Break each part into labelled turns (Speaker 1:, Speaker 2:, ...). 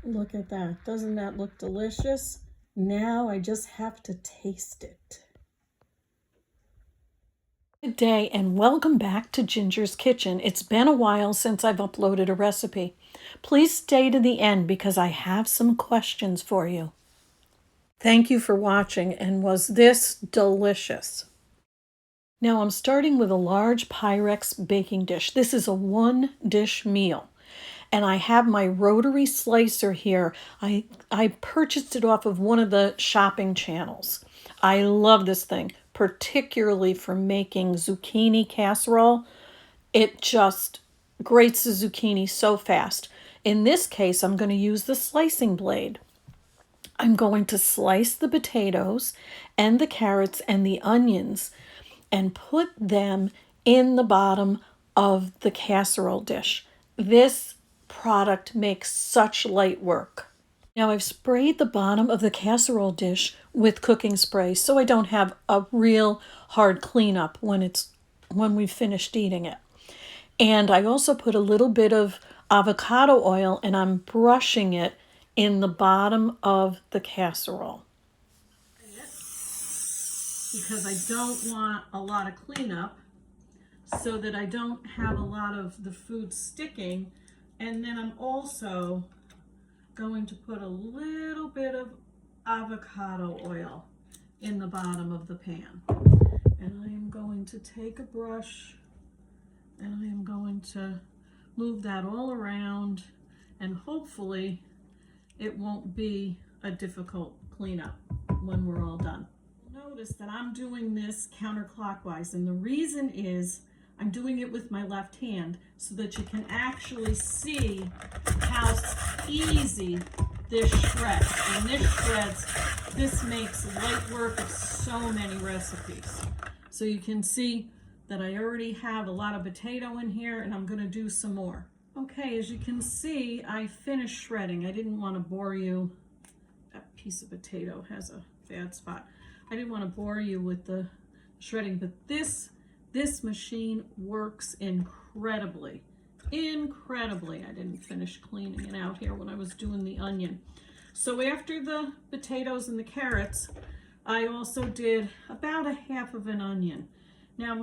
Speaker 1: Look at that. Doesn't that look delicious? Now I just have to taste it. Good day and welcome back to Ginger's Kitchen. It's been a while since I've uploaded a recipe. Please stay to the end because I have some questions for you. Thank you for watching, and was this delicious? Now I'm starting with a large Pyrex baking dish. This is a one-dish meal. And I have my rotary slicer here. I purchased it off of one of the shopping channels. I love this thing, particularly for making zucchini casserole. It just grates the zucchini so fast. In this case, I'm going to use the slicing blade. I'm going to slice the potatoes and the carrots and the onions and put them in the bottom of the casserole dish. This product makes such light work. Now I've sprayed the bottom of the casserole dish with cooking spray so I don't have a real hard cleanup when we've finished eating it. And I also put a little bit of avocado oil and I'm brushing it in the bottom of the casserole. Because I don't want a lot of cleanup so that I don't have a lot of the food sticking. And then I'm also going to put a little bit of avocado oil in the bottom of the pan. And I am going to take a brush and I am going to move that all around, and hopefully it won't be a difficult cleanup when we're all done. Notice that I'm doing this counterclockwise, and the reason is I'm doing it with my left hand so that you can actually see how easy this shreds. And this makes light work of so many recipes. So you can see that I already have a lot of potato in here, and I'm going to do some more. Okay, as you can see, I finished shredding. I didn't want to bore you. That piece of potato has a bad spot. I didn't want to bore you with the shredding, but this machine works incredibly. I didn't finish cleaning it out here when I was doing the onion. So after the potatoes and the carrots, I also did about a half of an onion. Now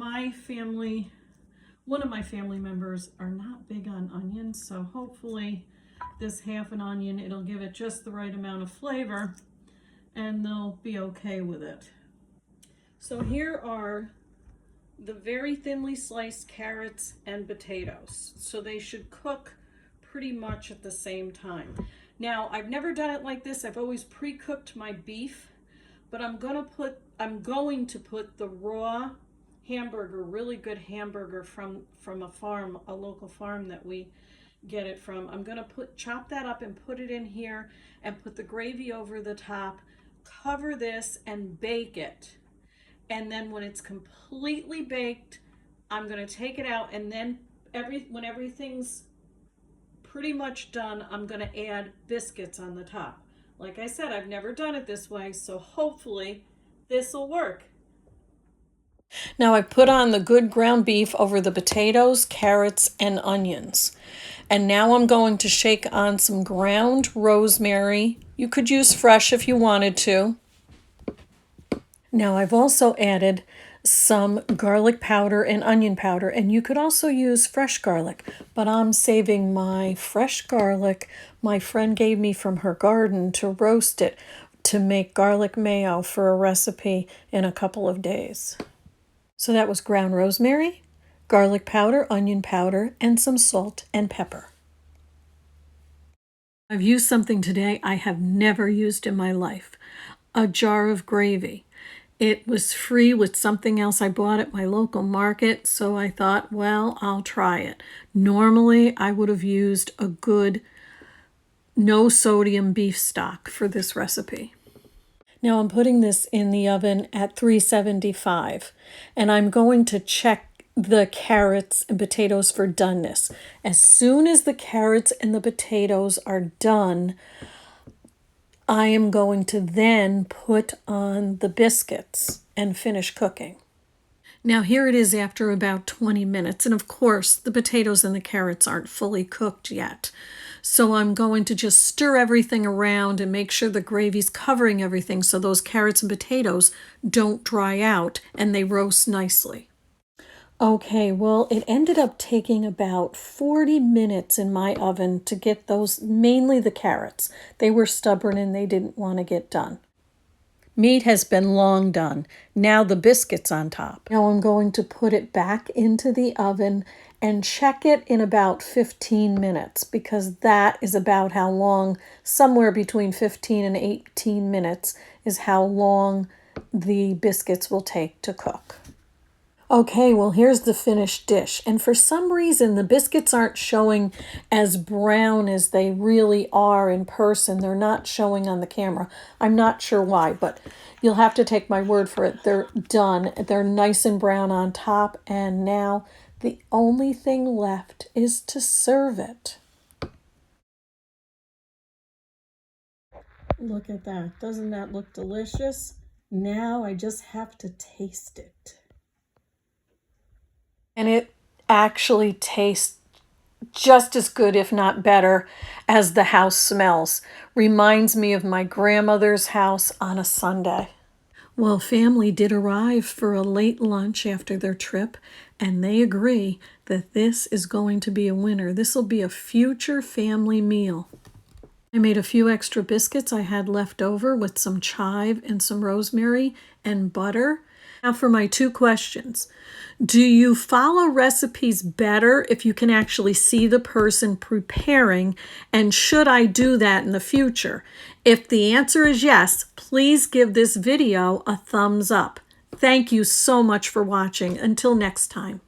Speaker 1: one of my family members are not big on onions, so hopefully this half an onion, it'll give it just the right amount of flavor and they'll be okay with it. So here are the very thinly sliced carrots and potatoes. So they should cook pretty much at the same time. Now, I've never done it like this. I've always pre-cooked my beef, but I'm going to put the raw hamburger, really good hamburger from a farm, a local farm that we get it from. I'm going to chop that up and put it in here and put the gravy over the top, cover this and bake it. And then when it's completely baked, I'm going to take it out, and then when everything's pretty much done, I'm going to add biscuits on the top. Like I said, I've never done it this way, so hopefully this will work. Now I put on the good ground beef over the potatoes, carrots, and onions. And now I'm going to shake on some ground rosemary. You could use fresh if you wanted to. Now I've also added some garlic powder and onion powder, and you could also use fresh garlic, but I'm saving my fresh garlic my friend gave me from her garden to roast it to make garlic mayo for a recipe in a couple of days. So that was ground rosemary, garlic powder, onion powder, and some salt and pepper. I've used something today I have never used in my life, a jar of gravy. It was free with something else I bought at my local market, so I thought, well, I'll try it. Normally, I would have used a good no sodium beef stock for this recipe. Now I'm putting this in the oven at 375, and I'm going to check the carrots and potatoes for doneness. As soon as the carrots and the potatoes are done, I am going to then put on the biscuits and finish cooking. Now here it is after about 20 minutes, and of course the potatoes and the carrots aren't fully cooked yet. So I'm going to just stir everything around and make sure the gravy's covering everything so those carrots and potatoes don't dry out and they roast nicely. Okay, well, it ended up taking about 40 minutes in my oven to get those, mainly the carrots. They were stubborn and they didn't want to get done. Meat has been long done. Now the biscuits on top. Now I'm going to put it back into the oven and check it in about 15 minutes because that is about how long, somewhere between 15 and 18 minutes is how long the biscuits will take to cook. Okay, well, here's the finished dish. And for some reason, the biscuits aren't showing as brown as they really are in person. They're not showing on the camera. I'm not sure why, but you'll have to take my word for it. They're done. They're nice and brown on top. And now the only thing left is to serve it. Look at that. Doesn't that look delicious? Now I just have to taste it. And it actually tastes just as good, if not better, as the house smells. Reminds me of my grandmother's house on a Sunday. Well, family did arrive for a late lunch after their trip, and they agree that this is going to be a winner. This will be a future family meal. I made a few extra biscuits I had left over with some chive and some rosemary and butter. Now for my two questions. Do you follow recipes better if you can actually see the person preparing? And should I do that in the future? If the answer is yes, please give this video a thumbs up. Thank you so much for watching. Until next time.